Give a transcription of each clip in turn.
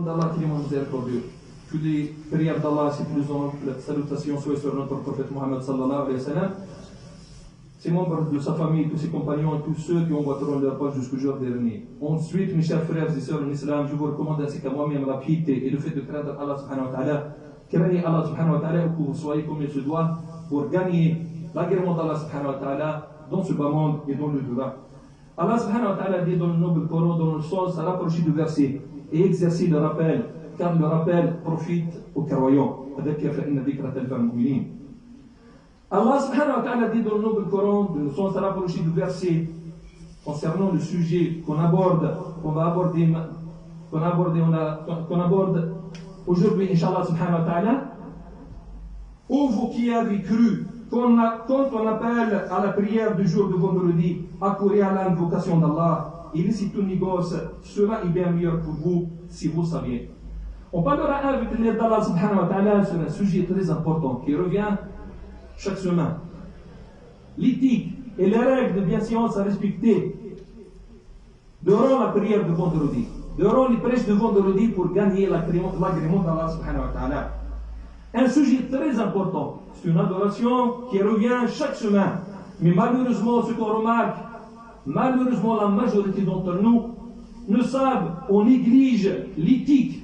d'Allah qui est miséricordieux. Toutes les prières d'Allah, c'est plus en la salutation soit sur notre prophète Mohammed sallallahu alayhi wa sallam, ses membres de sa famille, tous ses compagnons et tous ceux qui emboîteront leur pas jusqu'au jour dernier. Ensuite, mes chers frères et sœurs en islam, je vous recommande ainsi qu'à moi-même la piété et le fait de craindre Allah subhanahu wa ta'ala. Craignez Allah subhanahu wa ta'ala pour que vous soyez comme il se doit pour gagner l'agrément d'Allah subhanahu wa ta'ala dans ce bas monde et dans le delà. Allah subhanahu wa ta'ala dit dans le noble Coran, dans le sens à rapprocher du verset et exercer le rappel, car le rappel profite aux croyants. Allah subhanahu wa ta'ala dit dans le noble Coran, dans le sens à rapprocher du verset concernant le sujet qu'on aborde aujourd'hui, Inch'Allah subhanahu wa ta'ala. Ô vous qui avez cru, quand on appelle à la prière du jour de vendredi, accourez à l'invocation d'Allah, et laissez tout négoce, cela est bien meilleur pour vous si vous saviez. On parlera avec l'aide d'Allah subhanahu wa ta'ala sur un sujet très important qui revient chaque semaine. L'éthique et les règles de bienséance à respecter durant la prière de vendredi, durant les prêches de vendredi pour gagner l'agrément d'Allah subhanahu wa ta'ala. Un sujet très important, c'est une adoration qui revient chaque semaine. Mais malheureusement, ce qu'on remarque, malheureusement la majorité d'entre nous ne savent, on néglige l'éthique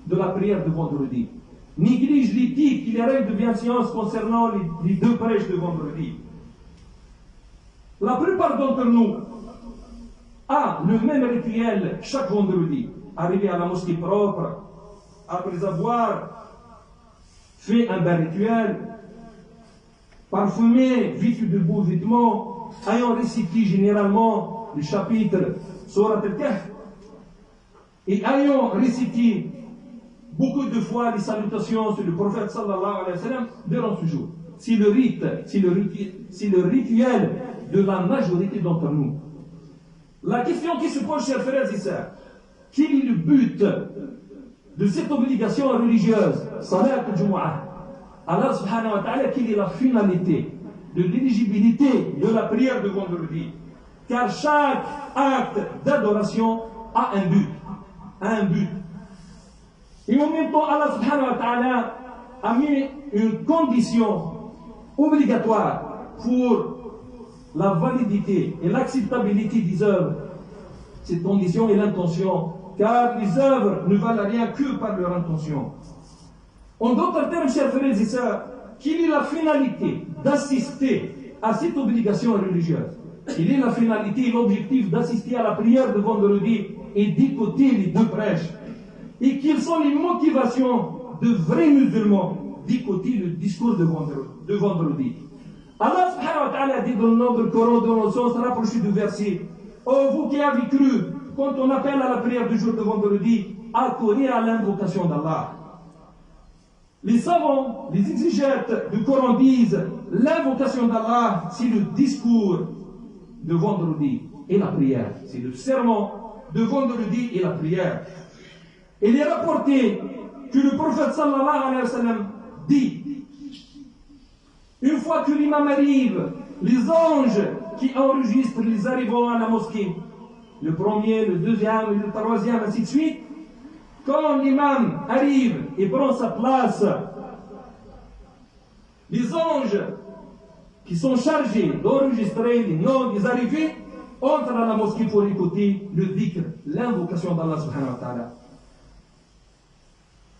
de la prière de vendredi. Néglige l'éthique et les règles de bienséance concernant les deux prêches de vendredi. La plupart d'entre nous a le même rituel chaque vendredi. Arriver à la mosquée propre, après avoir fait un bel rituel, parfumé, vêtu de beaux vêtements, ayant récité généralement le chapitre Surat al-Kahf, et ayant récité beaucoup de fois les salutations sur le prophète sallallahu alayhi wa sallam durant ce jour. C'est le rituel de la majorité d'entre nous. La question qui se pose, chers frères et sœurs, quel est le but de cette obligation religieuse, Salat al-Jumu'ah? Allah subhanahu wa ta'ala, quelle est la finalité de l'éligibilité de la prière de vendredi? Car chaque acte d'adoration a un but. Et en même temps, Allah subhanahu wa ta'ala a mis une condition obligatoire pour la validité et l'acceptabilité des œuvres. Cette condition est l'intention, car les œuvres ne valent rien que par leur intention. En d'autres termes, chers frères et sœurs, quelle est la finalité d'assister à cette obligation religieuse? Quelle est la finalité et l'objectif d'assister à la prière de vendredi et d'écouter les deux prêches? Et quelles sont les motivations de vrais musulmans d'écouter le discours de vendredi? Allah subhanahu wa ta'ala dit dans le noble Coran, dans le sens rapproché du verset, ô vous qui avez cru, quand on appelle à la prière du jour de vendredi, accourez à l'invocation d'Allah. Les savants, les exégètes du Coran disent, l'invocation d'Allah, c'est le discours de vendredi et la prière. C'est le sermon de vendredi et la prière. Il est rapporté que le prophète sallallahu alayhi wa sallam dit, une fois que l'imam arrive, les anges qui enregistrent les arrivants à la mosquée, le premier, le deuxième et le troisième, ainsi de suite, quand l'imam arrive et prend sa place, les anges qui sont chargés d'enregistrer les noms des arrivés entrent à la mosquée pour écouter le dhikr, l'invocation d'Allah subhanahu wa ta'ala.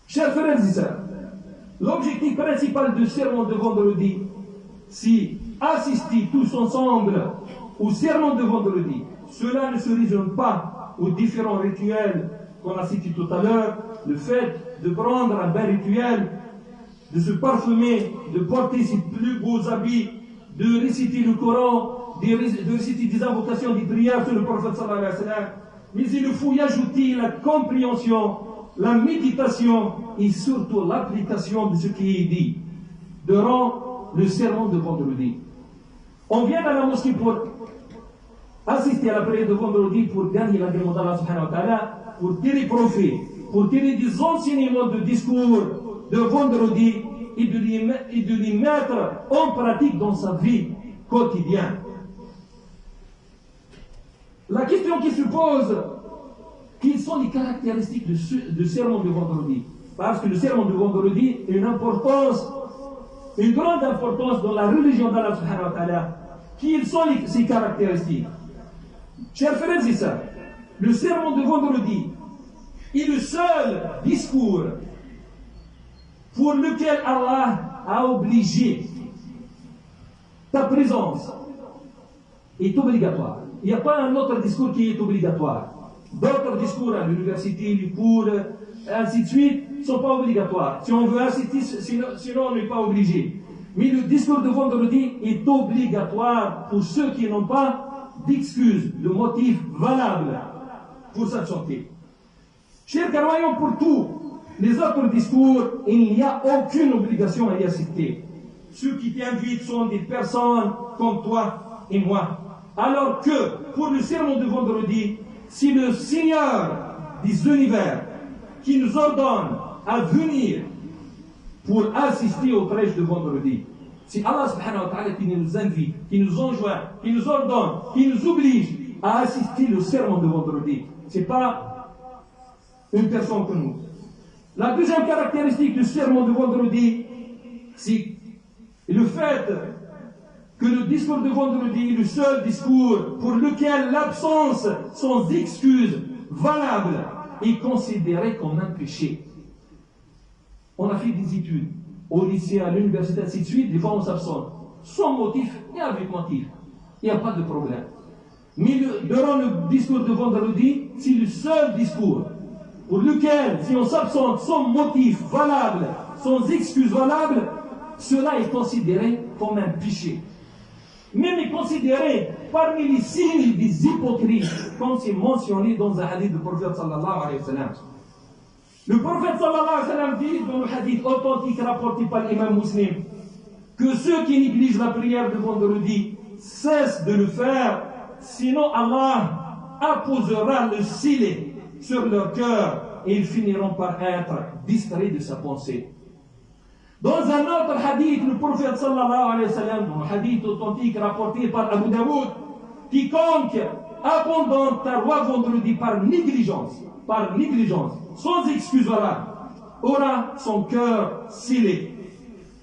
Chers frères et sœurs, l'objectif principal du sermon de vendredi, c'est assister tous ensemble au sermon de vendredi. Cela ne se résume pas aux différents rituels qu'on a cités tout à l'heure, le fait de prendre un bel rituel, de se parfumer, de porter ses plus beaux habits, de réciter le Coran, de réciter des invocations, des prières sur le prophète sallallahu alayhi wa sallam. Mais il faut y ajouter la compréhension, la méditation et surtout l'application de ce qui est dit durant le sermon de vendredi. On vient à la mosquée pour assister à la prière de vendredi pour gagner l'agrément d'Allah subhanahu wa ta'ala, pour tirer profit, pour tirer des enseignements de discours de vendredi et de les mettre en pratique dans sa vie quotidienne. La question qui se pose, Quelles sont les caractéristiques du sermon de vendredi? Parce que le sermon de vendredi a une grande importance dans la religion d'Allah subhanahu wa ta'ala. Quelles sont ces caractéristiques? Chers frères et sœurs, le sermon de vendredi est le seul discours pour lequel Allah a obligé ta présence est obligatoire. Il n'y a pas un autre discours qui est obligatoire. D'autres discours à l'université, les cours, ainsi de suite, ne sont pas obligatoires. Si on veut assister, sinon on n'est pas obligé. Mais le discours de vendredi est obligatoire pour ceux qui n'ont pas d'excuses, de motifs valables pour s'absenter. Chers croyants, pour tous les autres discours, il n'y a aucune obligation à y assister. Ceux qui t'invitent sont des personnes comme toi et moi. Alors que, pour le sermon de vendredi, c'est le Seigneur des univers qui nous ordonne à venir pour assister au prêche de vendredi. C'est Allah subhanahu wa ta'ala qui nous invite, qui nous enjoint, qui nous ordonne, qui nous oblige à assister au sermon de vendredi. Ce n'est pas une personne que nous. La deuxième caractéristique du sermon de vendredi, c'est le fait que le discours de vendredi est le seul discours pour lequel l'absence sans excuse valable est considérée comme un péché. On a fait des études au lycée, à l'université, ainsi de suite, des fois on s'absente. Sans motif et avec motif. Il n'y a pas de problème. Mais durant le discours de vendredi, c'est le seul discours pour lequel, si on s'absente sans motif valable, sans excuse valable, cela est considéré comme un péché. Même est considéré parmi les signes des hypocrites, comme c'est mentionné dans un hadith du prophète sallallahu alayhi wa sallam. Le prophète sallallahu alayhi wa sallam dit dans le hadith authentique rapporté par l'imam Muslim que ceux qui négligent la prière de vendredi cessent de le faire, sinon Allah apposera le scellé sur leur cœur et ils finiront par être distraits de sa pensée. Dans un autre hadith, le prophète sallallahu alayhi wa sallam, dans un hadith authentique rapporté par Abu Daoud, quiconque abandonne ta loi vendredi par négligence, sans excuse valable, aura son cœur scellé.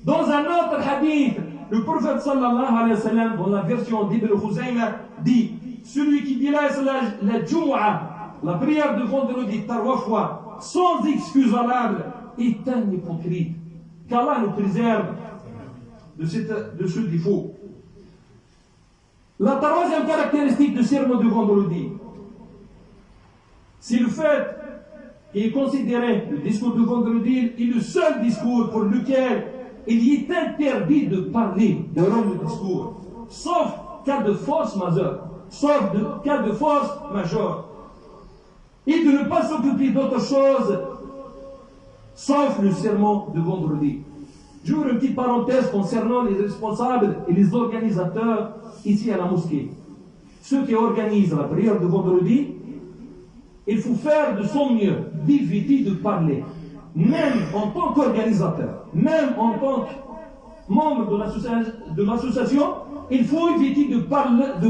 Dans un autre hadith, le prophète sallallahu alayhi wa sallam, dans la version d'Ibn Khuzayma, dit celui qui délaisse la Jumu'ah, la prière de vendredi 3 fois, sans excuse valable, est un hypocrite. Qu'Allah nous préserve de ce défaut. La troisième caractéristique du sermon de vendredi, c'est le fait qu'il est considéré, le discours de vendredi est le seul discours pour lequel il est interdit de parler durant le discours, sauf cas de force majeure, et de ne pas s'occuper d'autre chose sauf le sermon de vendredi. J'ouvre une petite parenthèse concernant les responsables et les organisateurs ici à la mosquée. Ceux qui organisent la prière de vendredi, il faut faire de son mieux d'éviter de parler. Même en tant qu'organisateur, même en tant que membre de l'association, il faut éviter de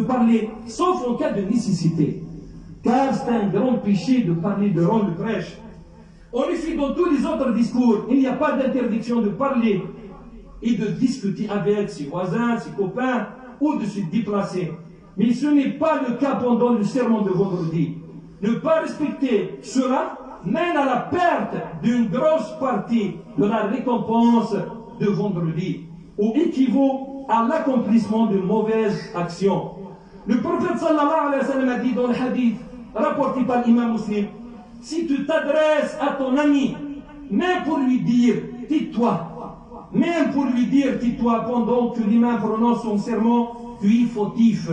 parler, sauf en cas de nécessité. Car c'est un grand péché de parler durant le prêche. En effet, dans tous les autres discours, il n'y a pas d'interdiction de parler et de discuter avec ses voisins, ses copains, ou de se déplacer. Mais ce n'est pas le cas pendant le sermon de vendredi. Ne pas respecter cela mène à la perte d'une grosse partie de la récompense de vendredi, ou équivaut à l'accomplissement de mauvaises actions. Le prophète sallallahu alayhi wa sallam a dit dans le hadith rapporté par l'imam Muslim, si tu t'adresses à ton ami, même pour lui dire tais-toi, pendant que l'imam prononce son sermon, tu es fautif.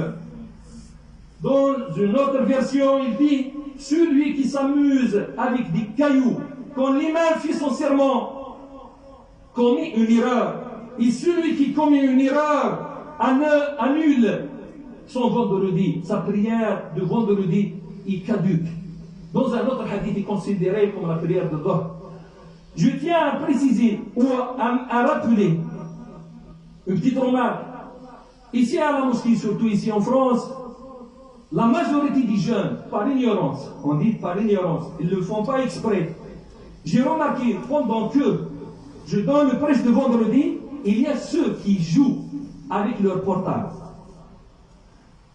Dans une autre version, il dit celui qui s'amuse avec des cailloux quand l'imam fait son sermon commet une erreur, et celui qui commet une erreur annule son vendredi, sa prière de vendredi est caduque. Dans un autre hadith, est considéré comme la prière de Dhuhr. Je tiens à préciser ou à rappeler une petite remarque. Ici à la mosquée, surtout ici en France, La majorité des jeunes, par ignorance, on dit par ignorance, ils ne le font pas exprès. J'ai remarqué, pendant que je donne le prêche de vendredi, il y a ceux qui jouent avec leur portable.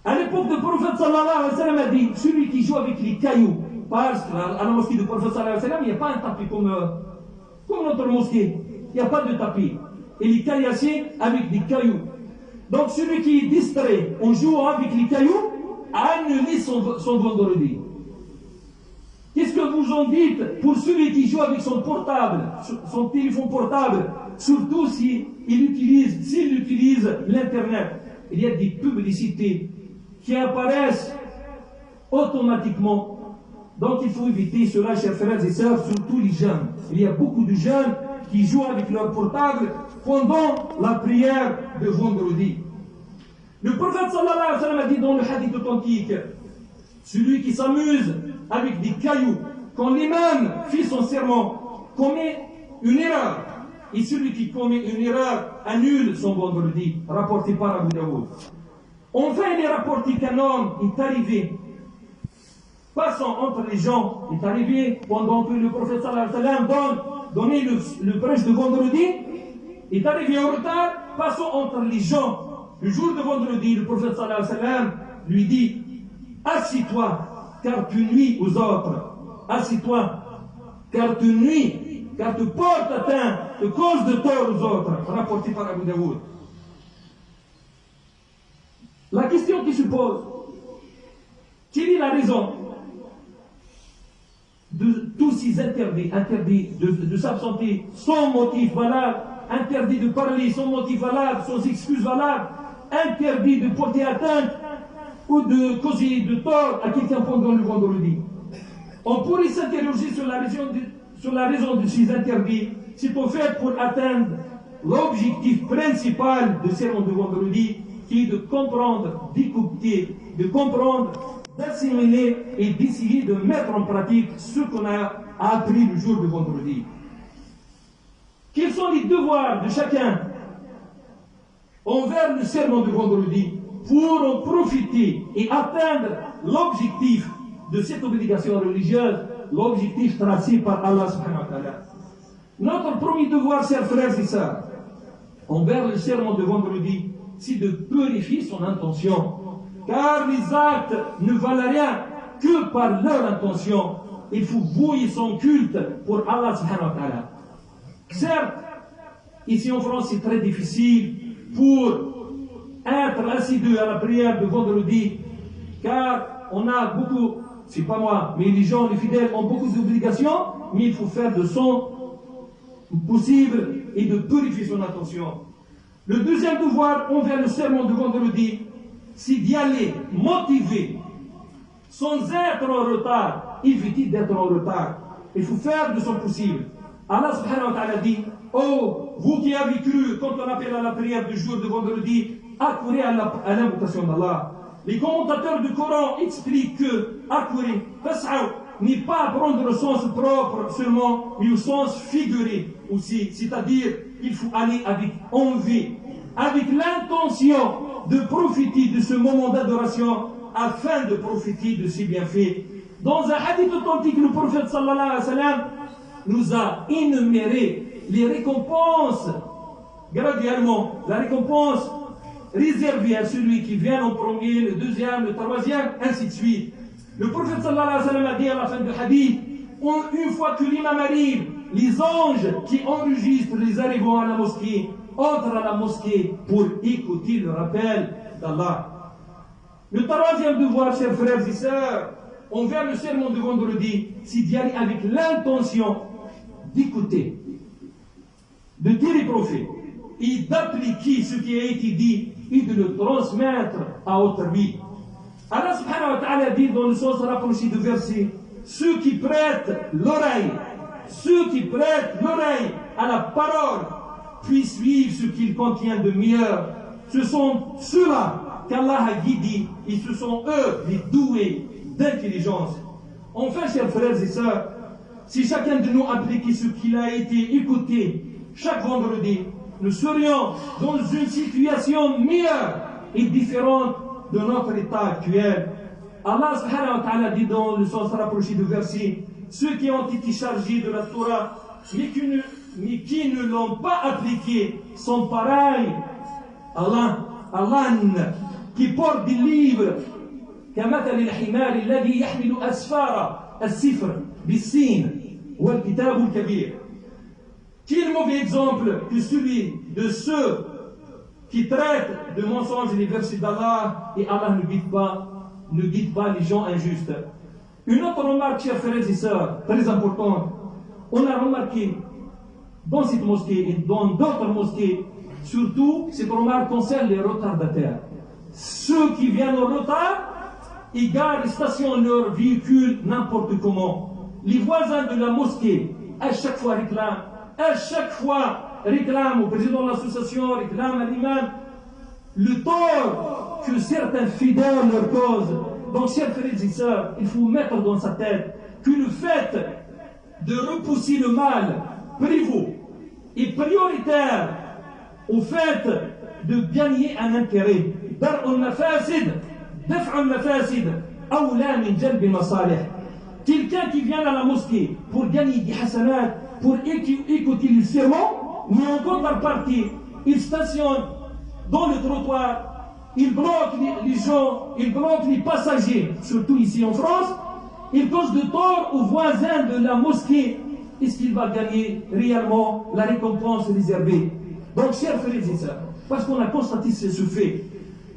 À l'époque, le prophète sallallahu alayhi wa sallam a dit, celui qui joue avec les cailloux, parce qu'à la mosquée du prophète sallallahu alayhi wa sallam, il n'y a pas un tapis comme notre mosquée. Il n'y a pas de tapis. Et les caillassés avec des cailloux. Donc celui qui est distrait en jouant avec les cailloux a annulé son vendredi. Qu'est-ce que vous en dites pour celui qui joue avec son portable, son téléphone portable, surtout s'il utilise l'Internet? Il y a des publicités qui apparaissent automatiquement. Donc il faut éviter cela, chers frères et sœurs, surtout les jeunes. Il y a beaucoup de jeunes qui jouent avec leur portable pendant la prière de vendredi. Le prophète sallallahu alayhi wa sallam a dit dans le hadith authentique, celui qui s'amuse avec des cailloux, quand l'imam fit son sermon, commet une erreur. Et celui qui commet une erreur annule son vendredi, rapporté par Abu Daoud. Enfin, il est rapporté qu'un homme est arrivé, passant entre les gens, est arrivé pendant que le prophète sallallahu alayhi wa sallam donnait le prêche de vendredi, est arrivé en retard, passant entre les gens. Le jour de vendredi, le prophète sallallahu alayhi wa sallam lui dit, assis-toi, car tu nuis aux autres. Assis-toi, car tu nuis, car tu portes atteinte, tu causes de tort aux autres. Rapporté par Abu Daoud. La question qui se pose, quelle est la raison de tous ces interdits de s'absenter sans motif valable, interdit de parler sans motif valable, sans excuse valable, interdit de porter atteinte ou de causer de tort à quelqu'un pendant le vendredi? On pourrait s'interroger sur la raison de ces interdits. C'est au fait pour atteindre l'objectif principal du sermon de vendredi, qui est de comprendre, d'écouter, de comprendre, d'assimiler et d'essayer de mettre en pratique ce qu'on a appris le jour de vendredi. Quels sont les devoirs de chacun envers le sermon de vendredi pour en profiter et atteindre l'objectif de cette obligation religieuse, l'objectif tracé par Allah subhanahu wa ta'ala? Notre premier devoir, chers frères et sœurs, envers le sermon de vendredi, c'est de purifier son intention. Car les actes ne valent rien que par leur intention. Il faut vouer son culte pour Allah subhanahu wa ta'ala. Certes, ici en France, c'est très difficile pour être assidu à la prière de vendredi, car on a beaucoup, c'est pas moi, mais les gens, les fidèles ont beaucoup d'obligations, mais il faut faire de son possible et de purifier son intention. Le deuxième devoir envers le sermon de vendredi, c'est d'y aller motivé, sans être en retard, éviter d'être en retard. Il faut faire de son possible. Allah subhanahu wa ta'ala dit, oh, vous qui avez cru, quand on appelle à la prière du jour de vendredi, accourez à l'invocation d'Allah. Les commentateurs du Coran expliquent que accourez, fas'aw, n'est pas prendre le sens propre seulement, mais au sens figuré aussi. C'est-à-dire qu'il faut aller avec envie, avec l'intention de profiter de ce moment d'adoration afin de profiter de ses bienfaits. Dans un hadith authentique, le prophète sallallahu alayhi wa sallam nous a énuméré les récompenses graduellement, la récompense réservée à celui qui vient en premier, le deuxième, le troisième, ainsi de suite. Le prophète sallallahu alayhi wa sallam a dit à la fin du hadith, une fois que l'imam arrive, les anges qui enregistrent les arrivants à la mosquée entrent à la mosquée pour écouter le rappel d'Allah. Le troisième devoir, chers frères et sœurs, envers le sermon de vendredi, c'est d'y aller avec l'intention d'écouter, de dire les prophètes et d'appliquer ce qui a été dit et de le transmettre à autrui. Allah subhanahu wa ta'ala dit dans le sens rapproché du verset, ceux qui prêtent l'oreille à la parole, puis suivre ce qu'il contient de meilleur. Ce sont ceux-là qu'Allah a guidés et ce sont eux les doués d'intelligence. Enfin, chers frères et sœurs, si chacun de nous appliquait ce qu'il a été écouté chaque vendredi, nous serions dans une situation meilleure et différente de notre état actuel. Allah subhanahu wa ta'ala dit dans le sens rapproché du verset, ceux qui ont été chargés de la Torah, mais qui ne l'ont pas appliqué, sont pareils. Allah qui porte des livres, كمثل الحمار الذي يحمل أسفار السفر بالسين والكتاب الكبير. Quel mauvais exemple que celui de ceux qui traitent de mensonges les versets d'Allah, et Allah ne guide pas les gens injustes. Une autre remarque, chers frères et sœurs, très importante. On a remarqué dans cette mosquée et dans d'autres mosquées, surtout cette remarque concerne les retardataires. Ceux qui viennent en retard, ils garent et stationnent leur véhicule n'importe comment. Les voisins de la mosquée, à chaque fois réclament au président de l'association, réclament à l'imam le tort que certains fidèles leur causent. Donc, chers frères et sœurs, il faut mettre dans sa tête que le fait de repousser le mal prévaut et prioritaire au fait de gagner un intérêt. Quelqu'un qui vient à la mosquée pour gagner des hasanat, pour écouter le sermon, mais en contrepartie, il stationne dans le trottoir, il bloque les gens, il bloque les passagers, surtout ici en France, il cause de tort aux voisins de la mosquée. Est-ce qu'il va gagner réellement la récompense réservée? Donc, chers frères et sœurs, parce qu'on a constaté ce fait,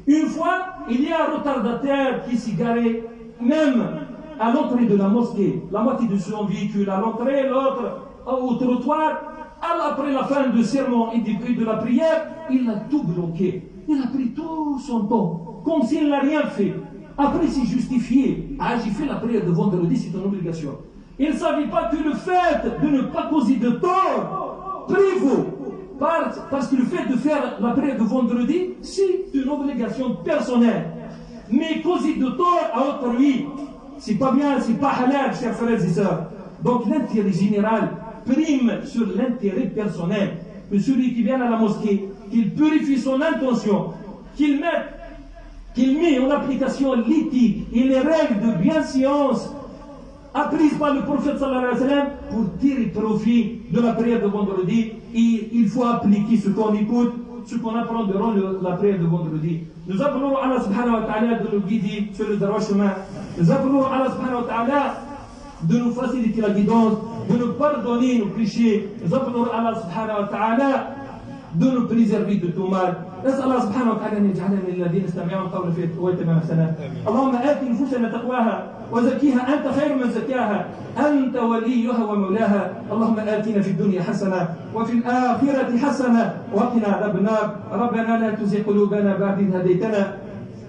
une fois, il y a un retardataire qui s'est garé, même à l'entrée de la mosquée, la moitié de son véhicule à l'entrée, l'autre au trottoir. Après la fin du sermon et de la prière, il a tout bloqué. Il a pris tout son temps, comme s'il n'a rien fait. Après, s'est justifié. Ah, j'ai fait la prière de vendredi, c'est une obligation. Il ne savait pas que le fait de ne pas causer de tort prévaut. Parce que le fait de faire la prière de vendredi, c'est une obligation personnelle. Mais causer de tort à autrui, c'est pas bien, c'est pas halal, chers frères et sœurs. Donc l'intérêt général prime sur l'intérêt personnel. Que celui qui vient à la mosquée, qu'il purifie son intention, qu'il met en application l'éthique et les règles de bienséance apprises par le prophète sallallahu alayhi wa sallam pour tirer profit de la prière de vendredi. Et il faut appliquer ce qu'on écoute, ce qu'on apprend durant la prière de vendredi. Nous appelons Allah subhanahu wa ta'ala de nous guider sur le droit chemin. Nous appelons Allah subhanahu wa ta'ala de nous faciliter la guidance, de nous pardonner nos péchés. Nous appelons Allah subhanahu wa ta'ala de nous préserver de tout mal. نسأل الله سبحانه وتعالى أن يجعلنا من الذين يستمعون القول ويتبعون أحسنه. اللهم آت نفوسنا تقواها وزكيها أنت خير من زكاها أنت وليها ومولاها. اللهم آتنا في الدنيا حسنة وفي الآخرة حسنة وقنا عذاب النار. ربنا لا تزغ قلوبنا بعد إذ هديتنا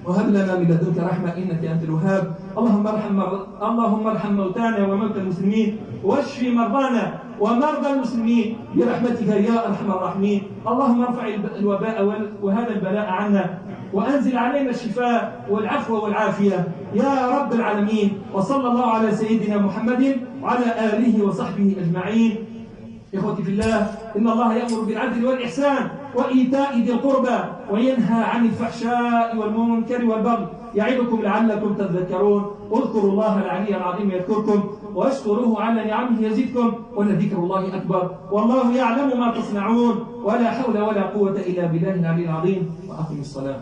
وهب لنا من لدنك رحمة إنك أنت الوهاب. اللهم ارحم موتانا وموتى المسلمين واشف مرضانا ومرضى المسلمين برحمتك يا أرحم الراحمين. اللهم ارفع الوباء وهذا البلاء عنا وأنزل علينا الشفاء والعفو والعافية يا رب العالمين. وصلى الله على سيدنا محمد وعلى آله وصحبه أجمعين. إخوتي في الله، إن الله يأمر بالعدل والإحسان وإيتاء ذي القربى وينهى عن الفحشاء والمنكر والبغي يعظكم لعلكم تذكرون. اذكروا الله العلي العظيم يذكركم واشكروه على نعمه يزدكم ولذكر الله أكبر والله يعلم ما تصنعون ولا حول ولا قوة إلا بالله العلي العظيم. وأقم الصلاة.